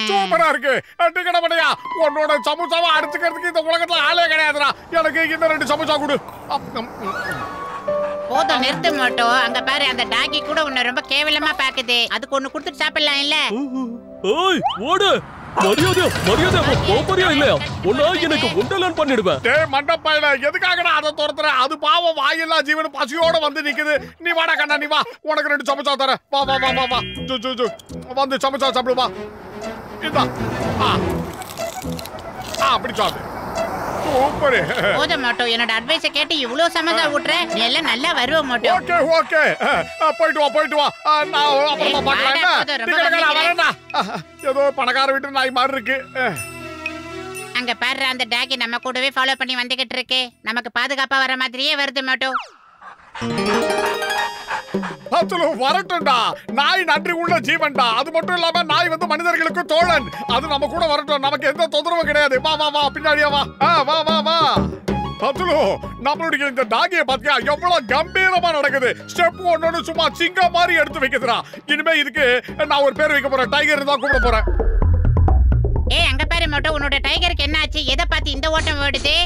சூப்பரா இருக்கு. டிக்கெட் பண்ணியா? உன்னோட சமோசாவை அடிச்சுக்கிறதுக்கு இந்த உலகத்துல ஆளே கிடையாதுடா. எனக்கு இன்னும் 2 சமோசா கொடு. போதும், நிறுத்த மாட்டோம். அங்க பாரு, அந்த டாகி கூட உன்னை ரொம்ப கேவலமா பாக்குது. அதுக்கு ஒண்ணு கொடுத்துட்டு சாப்பிடலாம் இல்ல? ஓய் ஓடு. மரியாதை போறியா இல்லையா? உன்னை எனக்கு உண்டலான் பண்ணிடுவேன். டேய் மண்டப்பையில, எதுக்காகடா அதை துரத்துற? அது பாவம் வாயில்லா ஜீவன் பசியோட வந்து நிக்குது. நீ வாடா கண்ணா, நீ வா. உனக்கு 2 சமோசா தரேன். வா வா வா வா வா. வந்து சமோசா சாப்பிடு வா. இதா. அப்படி சாப்பிடு. சூப்பர். போதும் மாட்டோம், என்னோட அட்வைஸ கேட்டு இவ்வளவு சமதா ஊட்ற. நீ எல்லாம் நல்லா வருவ மாட்டோம். ஓகே போயிட்டு வா. நான் அப்புறமா பார்க்கலாம். ஏதோ பணக்கார வீட்டு நாய் மாதிரி இருக்கு. அங்க பாரு, அந்த டாகி நம்ம கூடவே ஃபாலோ பண்ணி வந்துகிட்டு இருக்கு. நமக்கு பாதுகாப்பா வர மாதிரியே வருது மாட்டோம். வரட்டும்டா. நாய் நன்றி உள்ள ஜீவன்டா. அது மட்டும் இல்லாம நாய் வந்து மனிதர்களுக்கு தோழன். அது நம்ம கூட வரட்டும். நமக்கு எந்த தொந்தரவும் கிடையாது. வா வா வா, பின்னாடியா வா. வா வா வா. நம்மளுடைய இந்த டாகியை பாத்தியா எவ்வளவு கம்பீரமா நடக்குது. ஸ்டெப் ஒன்னொன்னு சும்மா சிங்கம் மாதிரி எடுத்து வைக்குதுடா. இனிமே இதுக்கு நான் ஒரு பேர் வைக்க போறேன். டைகர் தான் கூப்பிட போறேன். அங்க பாரு மாட்டோம், உன்னோட டைகருக்கு என்ன ஆச்சு? எதை பார்த்து இந்த ஓட்டம் ஓடுது?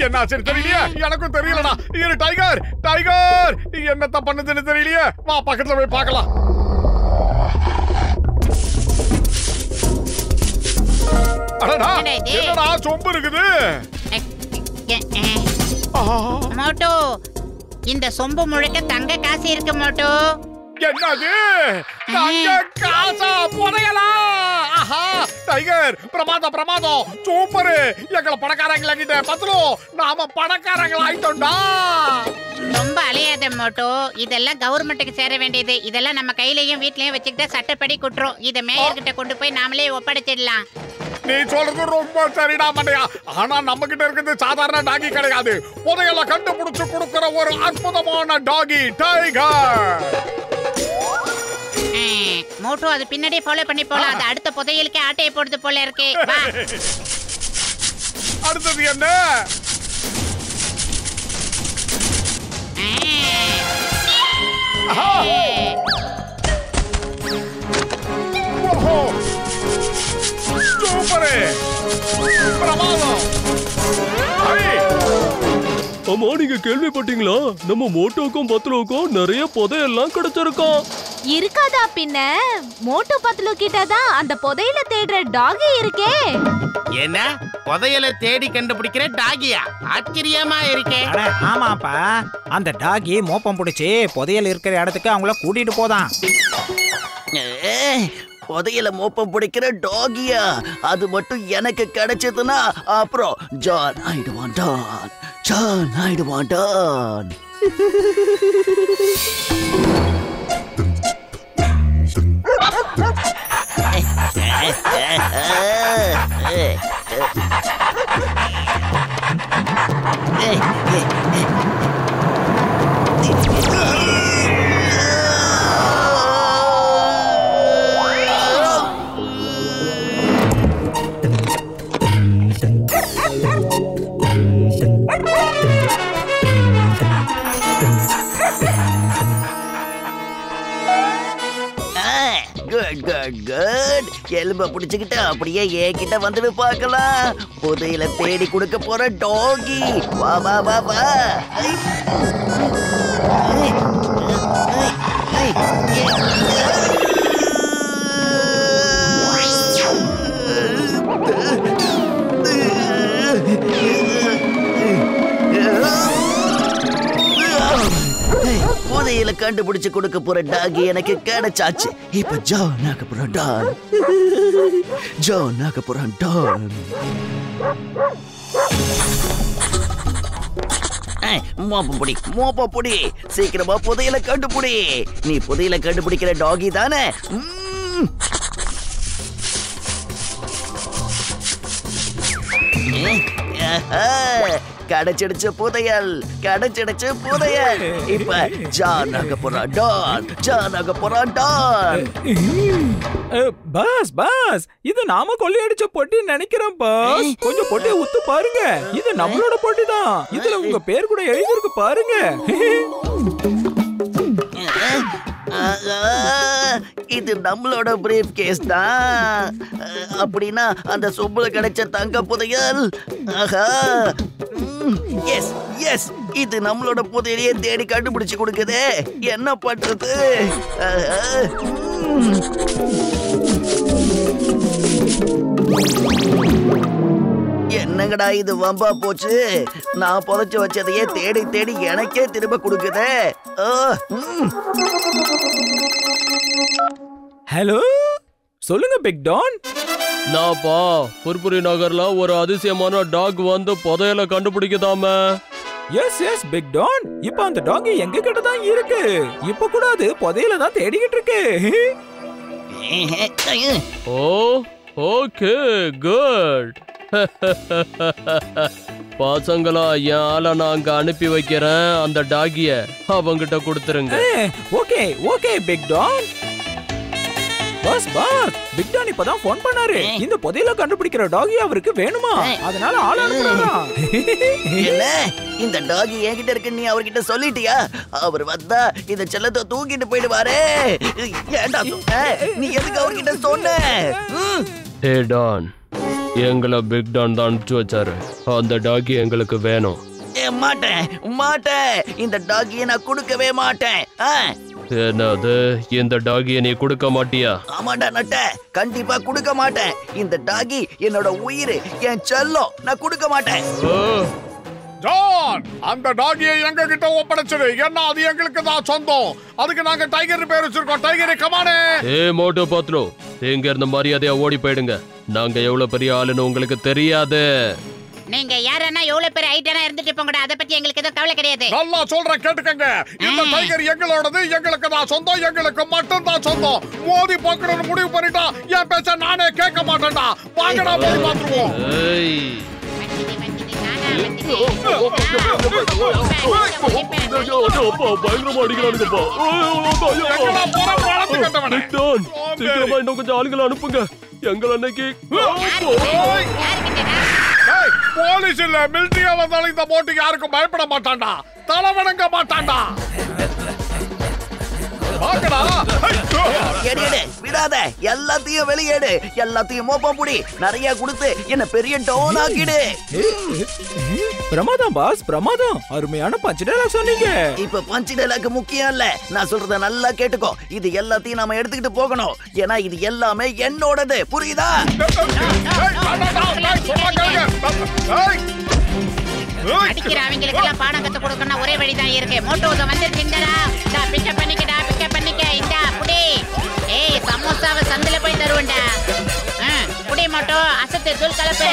என்ன ஆச்சு தெரியலையே. எனக்கும் தெரியலடா. இரு டைகர் என்னத்தான் பண்ணுதுன்னு தெரியலையே. வா பக்கத்துல போய் பார்க்கலாம். என்னடா சொம்பு இருக்குது? மோட்டோ, இந்த சொம்பு முழுக்க தங்க காசு இருக்கு மோட்டோ. என்னது? தங்க காசா? புதையலாம். டைகர் பிரமாதம் சூப்பர். எங்களை பணக்காரங்கள கிட்ட பத்துலும் நாம பணக்காரங்கள ஆயிட்டோம்டா. ரொம்ப அலையாத மோட்டோ, இதெல்லாம் கவர்மெண்ட்டுக்கு சேர வேண்டியது. இதெல்லாம் நம்ம கையிலயும் வீட்லயும் வச்சுக்கிட்ட சட்டப்படி குற்றம். இத மேயர் கிட்ட கொண்டு போய் நாமளே ஒப்படைச்சிடலாம். நீ சொல்றது ரொம்ப சரிடா மண்டையா. ஆனா நம்ம கிட்ட இருக்கிறது சாதாரண டாகி கிடையாது. புதையல கண்டுபிடிச்சு கொடுக்கிற ஒரு அற்புதமான டாகி டைகர். மோட்டோ, அது பின்னாடியே ஃபாலோ பண்ணி போலாம். அது அடுத்த புதையலுக்கு ஆட்டையை போடுது போல இருக்கு. அடுத்தது என்ன? சூப்பர். பிரமாதம். ஆமா, நீங்க கேள்விப்பட்டீங்களா? நம்ம மோட்டோக்கும் பத்லோக்கும் நிறைய புதையெல்லாம் கிடைச்சிருக்கோம். இருக்காதா பின்ன? மோட்டோ பத்லு கிட்டதான் அந்த புதையல தேடுற டாகி இருக்கே. என்ன புதையல தேடி கண்டுபிடிக்கிற டாகியா? ஆச்சரியமா இருக்கே. ஆமாப்பா, அந்த டாகி மோப்பம் பிடிச்சி புதையல் இருக்கிற இடத்துக்கு அவங்கள கூட்டிட்டு போதான். புதையல மோப்பம் பிடிக்கிற டாகியா? அது மட்டும் எனக்கு கிடைச்சதுன்னா அப்புறம் ஜான் ஆயிடுவான். குட். எலும்ப பிடிச்சுக்கிட்டு அப்படியே என்கிட்ட வந்துட்டு பார்க்கலாம். புதையில தேடி கொடுக்க போற டாகி. வா வா வா வா. புதையில கண்டுபிடிச்சு கொடுக்க போற டாகி எனக்கு கிடைச்சாச்சு. இப்ப ஜான் ஆக போறான் டான். மோப்பப்பொடி சீக்கிரமா புதையில கண்டுபிடி. நீ புதையில கண்டுபிடிக்கிற டாகி தானே? கிடைச்சிடுச்சு புதையல், கிடைச்சிடுச்சு புதையல். இப்ப ஜான் ஆக போறான் டான், ஜான் ஆக போறான் டான். பாஸ் பாஸ், இது நாம கொள்ளையடிச்ச பொட்டி நினைக்கிறேன் பாஸ். கொஞ்சம் பொட்டியை உத்து பாருங்க, இது நம்மளோட பொட்டி தான். இதுல உங்க பேர் கூட எழுதிருக்கு பாருங்க. இது நம்மளோட பிரீஃப் கேஸ் தான். அப்படின்னா அந்த சொம்புல கிடைச்ச தங்க புதையல். ஆஹா, எஸ் எஸ், இது நம்மளோட புதையலையே தேடி கண்டுபிடிச்சு கொடுக்குதே. என்ன பண்றது? என்னங்கடா இது வம்பா போச்சு. நான் புதைச்சு வச்சதையே தேடி தேடி எனக்கே திரும்ப கொடுக்குதே. ஹலோ, சொல்லுங்க பிக் டான். நான்ப்பா புர்புரி நகர்ல ஒரு அதிசயமான டாக் வந்து புதையல கண்டுபிடிக்குதாம. எஸ் எஸ் பிக் டான், இப்ப அந்த டாக் எங்க கிட்ட தான் இருக்கு. இப்ப கூட அது புதையல தான் தேடிக்கிட்டு இருக்கு. ஓ ஓகே குட். பசங்களா, என் ஆளை நான் அங்க அனுப்பி வைக்கிறேன். அந்த டாகிய அவங்கிட்ட கொடுத்துருங்க. Okay okay big don. Boss boss, big don இப்பதான் போன் பண்ணாரு. இந்த புதையல கண்டுபிடிக்கிற டாகி அவருக்கு வேணுமா, அதனால ஆள் அனுப்புறாரா. என்ன, இந்த டாகி என்கிட்ட இருக்கு, நீ அவர்கிட்ட சொல்லிட்டியா? அவர் வந்தா இந்த செல்லத்தை தூக்கிட்டு போயிடுவாரே. ஏண்டா நீ எதுக்கு அவர்கிட்ட சொன்ன? ஏ டான், எங்களை பிக் டான் தான் அனுப்பிச்சு வச்சாரு. அந்த டாகி எங்களுக்கு வேணும். மாட்டேன் மாட்டேன், இந்த டாகியை நான் கொடுக்கவே மாட்டேன். என்னது, இந்த டாகியை நீ கொடுக்க மாட்டியா? ஆமாண்டா நட்ட, கண்டிப்பா கொடுக்க மாட்டேன். இந்த டாகி என்னோட உயிர், என் செல்லம், நான் கொடுக்க மாட்டேன். ஜான், அந்த டாகியை எங்க கிட்ட ஒப்படைச்சிரு. ஏன்னா அது எங்களுக்கு தான் சொந்தம். அதுக்கு நாங்க டைகர் பேர் வச்சிருக்கோம். டைகர் கமானே. ஏ மோட்டோ பத்லோ, இங்க இருந்த மரியாதையா ஓடி போயிடுங்க. நாங்க எவ்வளவு பெரிய ஆளுன்னு உங்களுக்கு தெரியாது. நீங்க யாரன்னா எவ்வளவு பேர் ஐட்டனா இருந்துட்டு போங்கடா, அத பத்தி எங்களுக்கு எதுவும் கவலை கிடையாது. நல்லா சொல்றேன், கேட்டுக்கங்க. இந்த டைகர் எங்களோடது, எங்களுக்கு தான் சொந்தம், எங்களுக்கு மட்டும் தான் சொந்தம். மோதி பார்க்கணும்னு முடிவு பண்ணிட்டா என் பேச்ச நானே கேட்க மாட்டேன்டா. வாங்கடா மோதி பார்த்துருவோம். பயங்கரமா அடிக்கிறானுங்கப்பா. சீக்கிரமா இன்னும் கொஞ்சம் ஆளுங்களை அனுப்புங்க. எங்கள் அன்னைக்கு போலீஸ் இல்ல மிலிட்டரியா வந்தாலும் இந்த போட்டுக்கு யாருக்கும் பயப்பட மாட்டான்டா, தலை வணங்க மாட்டான்டா. விடாத, எல்லாத்தையும் வெளியேடு, எல்லாத்தையும் மோப்பம் புடி, நிறைய கொடுத்து என்ன பெரிய டோன் ஆக்கிடு. பிரமாதம் பாஸ், பிரமாதம். அருமையான பஞ்ச் டயலாக் சொன்னீங்க. இப்ப பஞ்ச் டயலாக் முக்கியம் இல்ல, நான் சொல்றத நல்லா கேட்டுக்கோ. இது எல்லாத்தையும் நாம எடுத்துக்கிட்டு போகணும். ஏன்னா இது எல்லாமே என்னோடது, புரியுதா? அடிக்கிற அவங்களுக்கு எல்லாம் பாடம் கத்து கொடுக்கணும், ஒரே வழிதான் இருக்கு. மோட்டோ வந்துருச்சுடா, பிக்கப் பண்ணிக்கடா, பிக்கப் பண்ணிக்க. இந்தா புடி. ஏய், சமோசாவை சந்தில போய் தருவேன்டா. புடி மோட்டோ, அசத்து தூள் கலப்பு.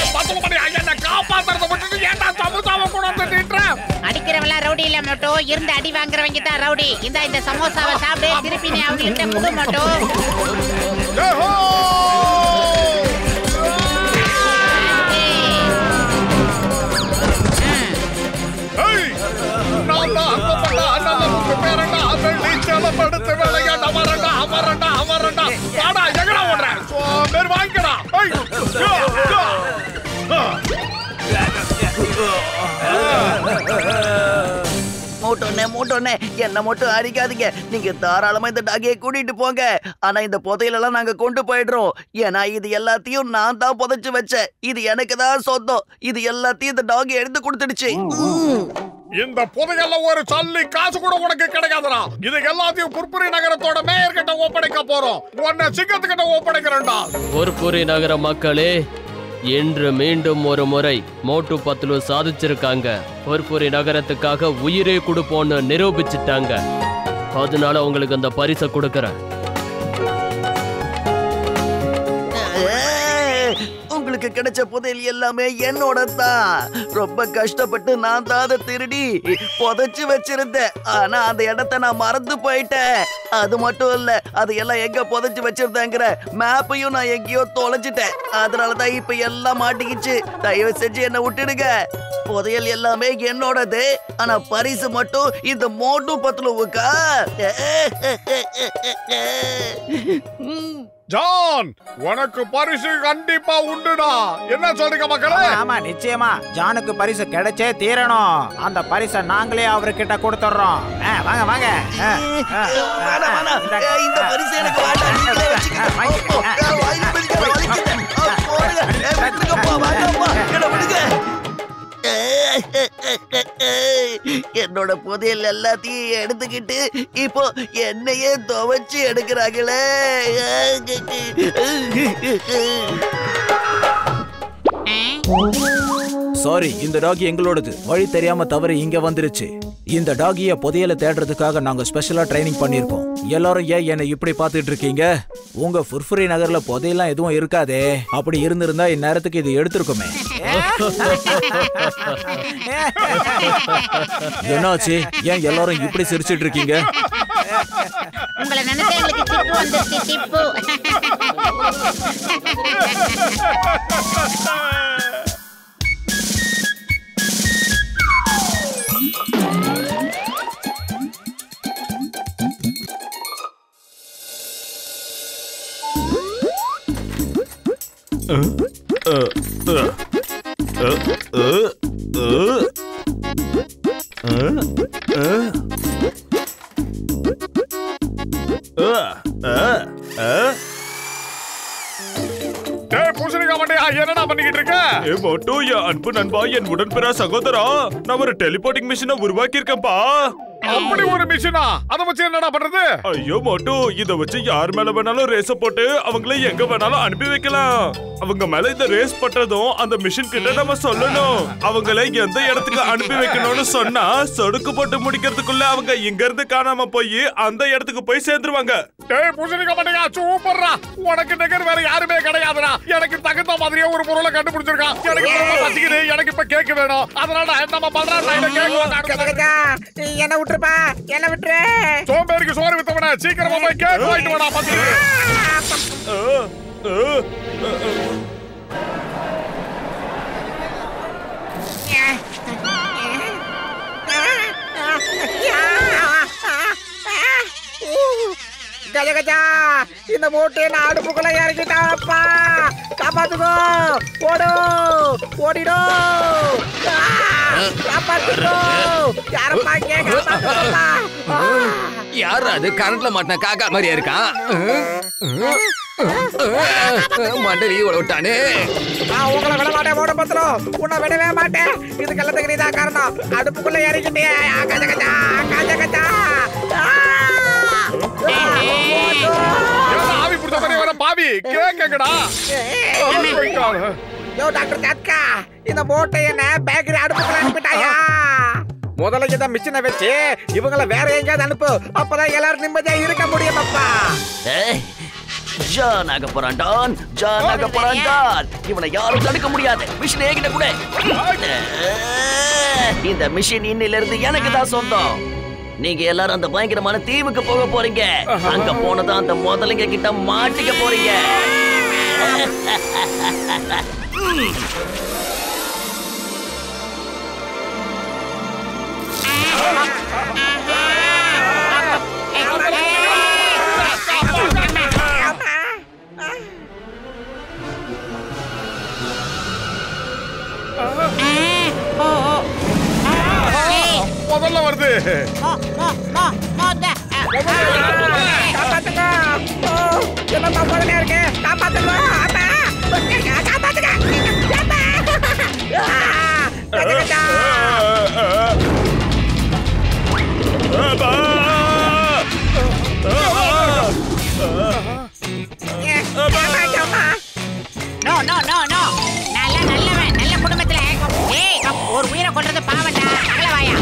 அடிக்கிறவெல்லாம் ரவுடி இல்ல மோட்டோ, இருந்து அடி வாங்குறவங்க தான் ரவுடி. இந்த சமோசாவை சாப்பிடு, திருப்பி நீ அவங்க கிட்ட புடு மோட்டோ. படுத்து விளையாட வரண்டா வரண்டா வரண்டா. வாடா, எங்கடா ஓடுற? பேர் வாங்கிடா. மோட்டோனே என்ன மட்டும் அடிக்காதீங்க. நீங்க தாராளமா இந்த டாகியை கூட்டிட்டு போங்க. ஆனா இந்த புதையலெல்லாம் நாங்க கொண்டு போயிடுறோம். ஏன்னா இது எல்லாத்தையும் நான் தான் புதைச்சு வச்சேன். இது எனக்கு தான் சொந்தம். இது எல்லாத்தையும் இந்த டாகி எடுத்து கொடுத்துடுச்சு. இந்த புதையல்ல ஒரு சல்லி காசு கூட உனக்கு கிடைக்காதுடா. இது எல்லாத்தையும் புர்புரி நகரத்தோட மேயர் கிட்ட ஒப்படைக்க போறோம். உன்னை சிங்கத்துக்கிட்ட ஒப்படைக்கிறேன்டா. புர்புரி நகர மக்களே, இன்று மீண்டும் ஒரு முறை மோட்டு பத்லு சாதிச்சிருக்காங்க. புர்புரி நகரத்துக்காக உயிரே கொடுப்போன்னு நிரூபிச்சிட்டாங்க. அதனால உங்களுக்கு அந்த பரிசை கொடுக்கறேன். உங்களுக்கு கிடைச்ச புதையல் எல்லாமே என்னோட தான். ரொம்ப கஷ்டப்பட்டு நான் தான் அதை திருடி புதைச்சு வச்சிருந்தேன். ஆனா அந்த இடத்த நான் மறந்து போயிட்டேன். அது மட்டும் இல்ல, அது எல்லாம் எங்க புதைச்சு வச்சிருந்தேங்கிற மேப்பையும் நான் எங்கேயோ தொலைச்சிட்டேன். அதனாலதான் இப்ப எல்லாம் மாட்டிக்கிச்சு. தயவு செஞ்சு என்ன விட்டுடுங்க. புதையல் எல்லாமே என்னோடது. ஆனா பரிசு மட்டும் இந்த மோட்டு பத்லுவுக்கா? ஜான், உனக்கு பரிசு கண்டிப்பா உண்டுடா. என்ன சொல்றீங்க மக்களே? ஆமா நிச்சயமா ஜானுக்கு பரிசு கிடைச்சே தீரணும். அந்த பரிசை நாங்களே அவர்கிட்ட கொடுத்துறோம். வாங்க வாங்க. இந்த பரிசு எனக்கு வேண்டாம், நீங்களே வச்சுக்கங்க. என்னோட புதையல் எல்லாத்தையும் எடுத்துக்கிட்டு இப்போ என்னையே துவைச்சு எடுக்கிறாங்களே. சாரி, இந்த டாகி எங்களோடது. வழி தெரியாம தவறு இங்க வந்துருச்சு. இந்த டாகிய புதையல தேடுறதுக்காக நாங்க ஸ்பெஷலா ட்ரைனிங் பண்ணிருக்கோம். எல்லாரும் ஏன் என்ன இப்படி பாத்துட்டு இருக்கீங்க? உங்க ஃபுர்ஃபுரி நகர்ல புதையெல்லாம் எதுவும் இருக்காதே. அப்படி இருந்திருந்தா இந்நேரத்துக்கு இது எடுத்திருக்குமே. என்னாச்சு? ஏன் எல்லாரும் இப்படி சிரிச்சிட்டு இருக்கீங்க? உங்களை நினைச்சா எங்களுக்கு சிப்பு வந்துருச்சு, சிப்பு. என்னடா பண்ணிக்கிட்டு இருக்க? மோட்டு, என் அன்பு நண்பா, என் உடன்பிற சகோதரா, நான் ஒரு டெலிபோர்ட்டிங் மிஷினை உருவாக்கி இருக்கேன்பா. அப்படி ஒரு மிஷினா? அத வச்சு என்னடா பண்றது? ஐயோ மோட்டு, இத வச்சு யார் மேல வேணாலும் ரேஸ போட்டு அவங்கள எங்க வேணாலும் அனுப்பி வைக்கலாம். அவங்க மேல இந்த ரேஸ் பண்றதும் அந்த மிஷின் கிட்ட நம்ம சொல்லணும். அவங்கள எந்த இடத்துக்கு அனுப்பி வைக்கணும்னு சொன்னா சொடுக்கு போட்டு முடிக்கிறதுக்குள்ள அவங்க இங்க இருந்து காணாம போய் அந்த இடத்துக்கு போய் சேர்ந்துருவாங்க. டேய் பூசணிக்கா மண்டையா, சூப்பர்ரா. உனக்கு நிகர் வேற யாருமே கிடையாதுடா. எனக்கு தகுந்த மாதிரியே ஒரு பொருளை கண்டுபிடிச்சிருக்கான். எனக்கு ரொம்ப பசிக்குது, எனக்கு இப்ப கேக் வேணும். அதனால நம்ம பண்றோம் என்ன விட்டுருப்பா, என்ன விட்டுரு. சோம்பேறிக்கு சோறு வித்தவன சீக்கிரமா போய் கேக் வாங்கிட்டு வாடா. பசிக்குது. கஜ கஜா, இந்த மூட்டையை நான் அடுப்புக்குள்ள இறக்கிட்டாப்பா. காப்பாத்துக்கோ, ஓடு, ஓடிடோ, காப்பாத்துக்கோ. யாரப்பா கேட்கப்பா? யாரு அது? கரண்ட்ல மாட்டின காக்கா மாதிரியா இருக்கான். மண்டலி விட்டானே. நான் உங்களை விட மாட்டேன், ஓட பத்திரம். உன்னை விடவே மாட்டேன். இதுக்கு எல்லாத்துக்கு நீதான் காரணம். அடுப்புக்குள்ள இறக்கிட்டே. கஜ கஜா, கஜ கஜா. ஆவி புடிச்ச மாதிரி வர பாவி கேக்கங்கடா. யோ டாக்டர் காத்கா, இந்த மூட்டை என்ன பேக்கரி அடுப்புக்குள்ள அனுப்பிட்டாயா? முதல்ல இந்த மிஷினை வச்சு இவங்கள வேற எங்கேயாவது அனுப்பு. அப்பதான் எல்லாரும் நிம்மதியா இருக்க முடியும். அப்பா ஜானாக போறான் டான், ஜானாக போறான் டான். இவனை யாரும் தடுக்க முடியாது. மிஷின் ஏகிட்ட கூட. இந்த மிஷின் இன்னில இருந்து எனக்கு தான் சொந்தம். நீங்க எல்லாரும் அந்த பயங்கரமான தீவுக்கு போக போறீங்க. அங்க போனதான் அந்த முதலைங்க கிட்ட மாட்டிக்க போறீங்க. முதல்ல வருது. நல்ல குடும்பத்துல ஒரு உயிரை கொள்றது பாவண்டா. அகலவாயா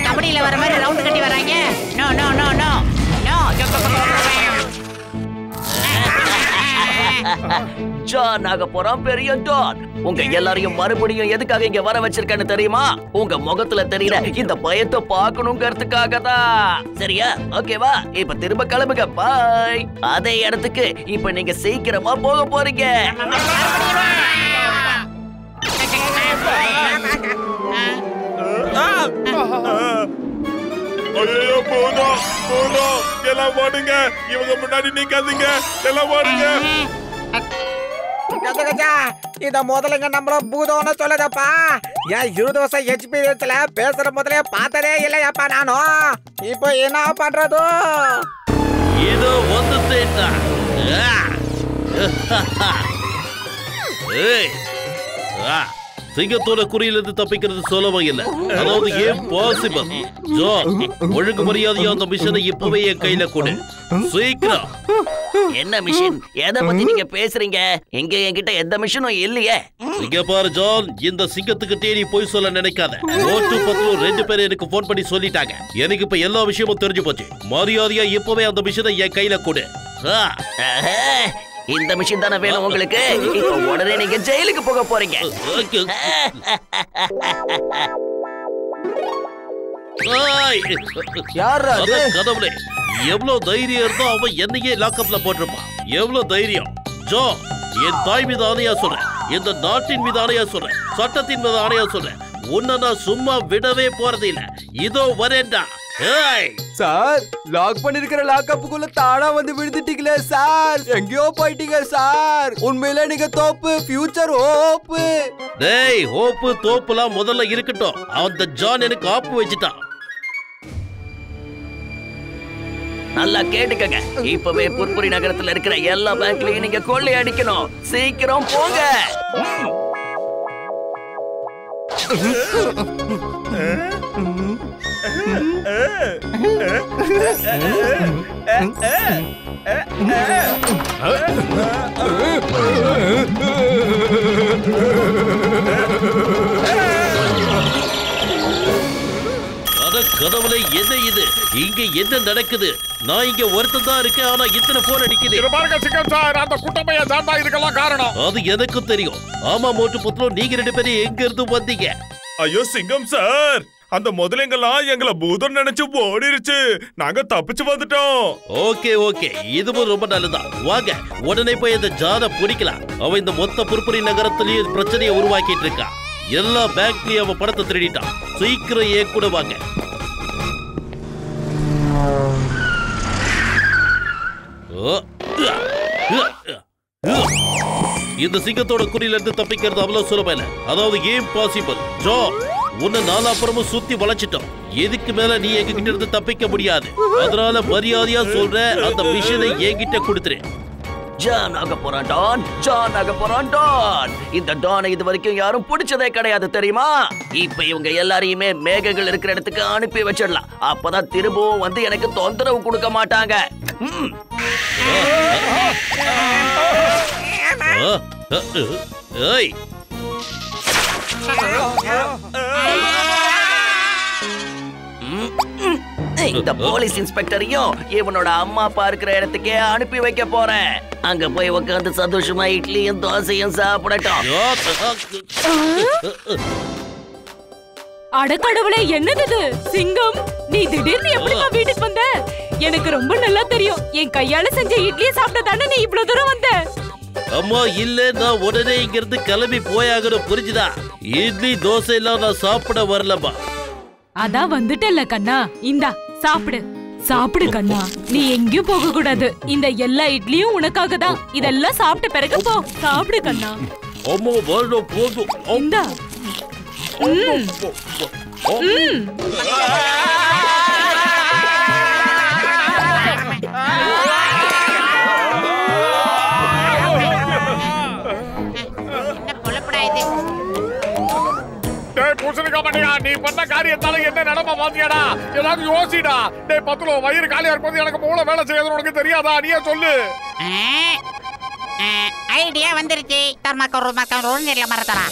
கபடியில வர மாதிரி ரவுண்ட் கட்டி வராங்க. No no no no no. John ஆக போறான் பெரிய டான். உங்க எல்லாரையும் மறுபடியும் எதுக்காக இங்க வர வச்சிருக்கேன்னு தெரியுமா? உங்க முகத்துல தெரியற இந்த பயத்தை பார்க்கணுங்கிறதுக்காக தான். சரியா? ஓகேவா? இப்ப திரும்ப கிளம்புங்க. பாய். அதே இடத்துக்கு இப்ப நீங்க சீக்கிரமா போக போறீங்க. ஐயோ போதும் போதும், எல்லாம் ஓடுங்க. இவங்க முன்னாடி நிக்காதீங்க, எல்லாம் ஓடுங்க. கஜா இத முதலுங்க நம்மள பூதம்னு சொல்லுதப்பா. ஏன் 20 வருஷம் எக்ஸ்பீரியன்ஸ்ல பேசுற முதலே பார்த்ததே இல்லையாப்பா நானும். இப்போ என்ன பண்றது? இதோ வந்துட்டேன்டா. ஏய் சிங்கத்தோட குறியிலிருந்து தப்பிக்கிறது சுலபம் இல்ல. அதாவது ஏன் பாசிபிள். ஜான், ஒழுங்கு மரியாதையா அந்த மிஷனை இப்பவே என் கையில கொடு. சீக்கிரம். என்ன மிஷன்? எதை பத்தி நீங்க பேசுறீங்க? எங்க என்கிட்ட எந்த மிஷனும் இல்லையே. இங்க பாரு ஜான், இந்த சிங்கத்துக்கு தேடி போய் சொல்ல நினைக்காத. மோட்டு பத்லு 2 பேர் எனக்கு போன் பண்ணி சொல்லிட்டாங்க. எனக்கு இப்ப எல்லா விஷயமும் தெரிஞ்சு போச்சு. மரியாதையா இப்பவே அந்த மிஷனை என் கையில கொடு. இந்த மிஷின் தானே வேணும் உங்களுக்கு? இப்ப உடனே நீங்க ஜெயிலுக்கு போக போறீங்க. கடவுளே, எவ்வளவு தைரியம் இருந்தா அவன் என்னையே லாக்அப்ல போட்டிருப்பான். எவ்வளவு தைரியம். ஜோ, என் தாய் மீது ஆணையா சொல்றேன், இந்த நாட்டின் மீது ஆணையா சொல்றேன், சட்டத்தின் மீது ஆணையா சொல்றேன், உன்னை நான் சும்மா விடவே போறது இல்ல. இதோ வரேன்டா. சார், லாக் பண்ணிருக்கிற லாக்கப்புக்குள்ள தானா வந்து விழுந்துட்டீங்களே சார். எங்கேயோ போயிட்டீங்க சார். உண்மையில நீங்க தோப்பு, ஃபியூச்சர் ஹோப்பு. டேய், ஹோப்பு தோப்புலாம் முதல்ல இருக்கட்டும். அந்த ஜான் எனக்கு ஆப்பு வச்சுட்டான். நல்லா கேட்டுக்கங்க. இப்பவே புர்புரி நகரத்துல இருக்கிற எல்லா பேங்க்லயும் நீங்க கொள்ளை அடிக்கணும். சீக்கிரம் போங்க. கடவுளை, என்ன இது? இங்க என்ன நடக்குது? நான் இங்க ஒருத்தன் தான் இருக்கேன், ஆனா இத்தனை போன் அடிக்குது. அந்த குட்டமைய சாந்தா இதுக்கெல்லாம் காரணம். அது எனக்கு தெரியும். ஆமா மோட்டு பத்லு, நீங்க 2 பேரும் எங்க இருந்து வந்தீங்க? ஐயோ சிங்கம் சார், அந்த முதலைங்கெல்லாம் எங்களை பூதம் நினைச்சு ஓடிருச்சு. நாங்க தப்பிச்சு வந்துட்டோம். ஓகே ஓகே, இதுவும் ரொம்ப நல்லதா. வாங்க உடனே போய் இந்த ஜானை பிடிக்கலாம். அவன் இந்த மொத்த புர்புரி நகரத்திலேயே பிரச்சனையை உருவாக்கிட்டு இருக்கான். எல்லா பேங்க்லயும் அவன் பணத்தை திருடிட்டான். சீக்கிரம் ஏன் கூட வாங்க. இந்த சிங்கத்தோட குறியில இருந்து தப்பிக்கிறது அவ்வளவு சுலபம் இல்ல. அதாவது இம்பாசிபிள். ஜோ, உன்னை நாலாப்புறமும் சுத்தி வளைச்சிட்டோம். எதுக்கு மேல நீ எங்க கிட்ட இருந்து தப்பிக்க முடியாது. அதனால மரியாதையா சொல்ற, அந்த மிஷனை என்கிட்ட கொடுத்துரு. ஜான் ஆக போறான் டான், ஜான் ஆக போறான் டான். இந்த டானை இது வரைக்கும் யாரும் பிடிச்சதே கிடையாது தெரியுமா? இப்ப இவங்க எல்லாரையுமே மேகங்கள் இருக்கிற இடத்துக்கு அனுப்பி வச்சிடலாம். அப்பதான் திரும்பவும் வந்து எனக்கு தொந்தரவு கொடுக்க மாட்டாங்க. இந்த போலீஸ் இன்ஸ்பெக்டரையும் இவனோட அம்மா அப்பா இருக்கிற இடத்துக்கே அனுப்பி வைக்க போறேன். அங்க போய் உட்காந்து சந்தோஷமா இட்லியும் தோசையும் சாப்பிடட்டும். அடக்கடவுளே, என்னது சிங்கம்? நீ திடீர்னு எப்படிமா வீட்டுக்கு வந்த? எனக்கு ரொம்ப நல்லா தெரியும். என் கையால செஞ்ச இட்லியை சாப்பிட்ட தானே நீ இவ்வளவு தூரம் வந்த. அம்மா இல்ல, நான் உடனே இங்க இருந்து கிளம்பி போயாகணும், புரிஞ்சுதா? இட்லி தோசை எல்லாம் நான் சாப்பிட வரலம்மா. அதான் வந்துட்டல்ல கண்ணா, இந்தா சாப்பிடு. சாப்பிடு கண்ணா, நீ எங்கேயும் போக கூடாது. இந்த எல்லா இட்லியும் உனக்காக தான். இதெல்லாம் சாப்பிட்ட பிறகு போ. சாப்பிடு கண்ணா. அம்மா வரணும், போதும். இந்தா. நீ பண்ண காரியத்தால என்ன நடமா பாத்தியாடா? ஏதாவது யோசிடா. டேய் பத்லு, வயிறு காலியா இருக்கும்போது எனக்கு மூளை வேலை செய்யறது உனக்கு தெரியாதா? நீயே சொல்லு. ஐடியா வந்துருச்சு. தர்மாக்கோ ரோல் மறத்தரா.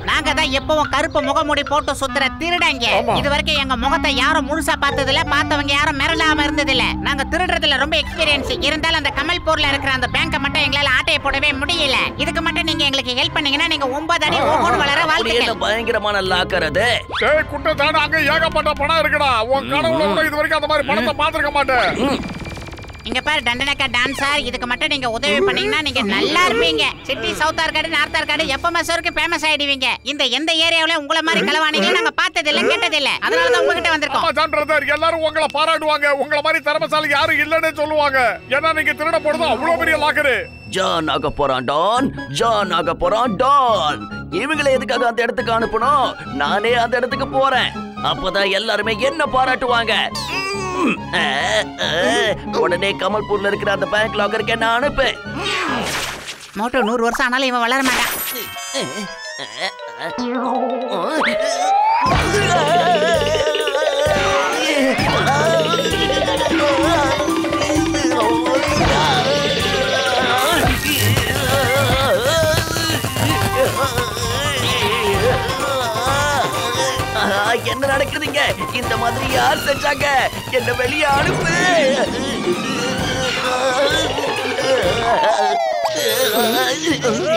நாங்க தான் எப்பவும் கருப்பு முகமூடி போட்டு சுத்துற திருடங்க. இது வரைக்கும் எங்க முகத்தை யாரும் முழுசா பார்த்ததில்ல, பார்த்தவங்க யாரும் மிரளாம இருந்ததில்ல. நாங்க திருடுறதுல ரொம்ப எக்ஸ்பீரியன்ஸ். இருந்தாலும் அந்த கமல்பூர்ல இருக்கிற அந்த பேங்கை மட்டும் எங்களால ஆட்டையை போடவே முடியல. இதுக்கு மட்டும் நீங்க எங்களுக்கு ஹெல்ப் பண்ணீங்கன்னா நீங்க 9 அடி ஓகோடு வளர வாழ்த்துக்கள். பயங்கரமான லாக்கர் அது. டேய் குட்டச்சாடு, அங்க ஏகப்பட்ட பணம் இருக்குடா. உன் கடவுள கூட இது வரைக்கும் அந்த மாதிரி பணத்தை பார்த்திருக்க மாட்டேன். இங்க பாரு டண்டனக்கா டான்சர், இதுக்கு மட்டும் நீங்க உதவி பண்ணீங்கன்னா நீங்க நல்லா இருப்பீங்க. City south Arcot north Arcot எப்பவுமே வரைக்கும் ஃபேமஸ் ஆயிடுவீங்க. இந்த எந்த ஏரியாவுல உங்கள மாதிரி களவாணிகளை நாங்க பார்த்தது இல்ல, கேட்டது இல்ல. அதனால தான் உங்ககிட்ட வந்திருக்கோம். ஆமா ஜான் பிரதர், எல்லாரும் உங்களை பாராட்டுவாங்க. உங்கள மாதிரி திறமைசாலி யாரும் இல்லன்னு சொல்லுவாங்க. ஏன்னா நீங்க திருட போறது அவ்வளவு பெரிய லாக்கரு. ஜான் ஆக போறான் டான், ஜான் ஆக போறான் டான். இவங்களை எதுக்காக அந்த இடத்துக்கு அனுப்பணும்? நானே அந்த இடத்துக்கு போறேன். அப்பதான் எல்லாருமே என்ன பாராட்டுவாங்க. உடனே கமல்பூர்ல இருக்கிற அந்த பேங்க் லாக்கருக்கு என்ன அனுப்பு. மோட்டோ 100 வருஷம் ஆனாலும் இவன் வளர மாட்டான். என்ன நடக்குதுங்க? இந்த மாதிரி யார் செஞ்சாங்க? என்ன வெளியே அனுப்பு.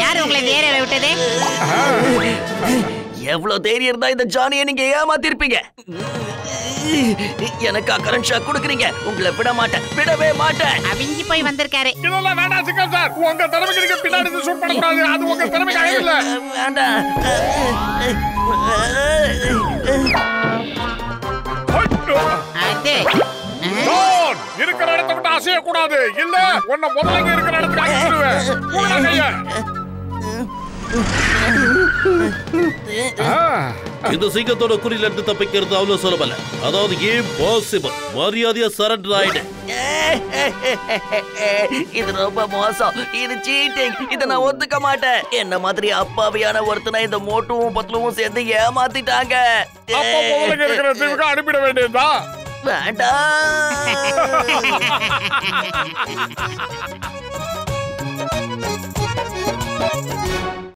யாரு உங்களை இந்த ஏரியாவை விட்டது? எவ்வளவு தைரியம் இருந்தா இந்த ஜானியை நீங்க ஏமாத்திருப்பீங்க. எனக்கு கரண்ட் ஷாக் கொடுக்குறீங்க. உங்களை விட மாட்டேன், விடவே மாட்டேன். அவிஞ்சி போய் வந்திருக்காரு. இதெல்லாம் வேண்டாம் சிக்கல் சார். உங்க திறமைக்கு நீங்க பின்னாடி இருந்து ஷூட் பண்ண கூடாது. அது உங்க திறமைக்காக இல்ல. வேண்டாம். இருக்கிற இடத்தை விட்டு அசைய கூடாது. இல்ல உன்னை முதல்ல இருக்கிற இடத்துக்கு அனுப்பிடுவேன். இந்த சிங்கத்தோட குறியில இருந்து தப்பிக்கிறது அவ்வளவு சுலபல. அதாவது இம்பாசிபிள். மரியாதையா சரண்டர் ஆயிடு. இது ரொம்ப மோசம். இது சீட்டிங். இத நான் ஒத்துக்க மாட்டேன். என்ன மாதிரி அப்பாவியான ஒருத்தனை இந்த மோட்டுவும் பத்லுவும் சேர்ந்து ஏமாத்திட்டாங்க. அப்ப முதல்ல இருக்கிற தீவுக்கு அனுப்பிட வேண்டியதுதான். வேண்டாம்.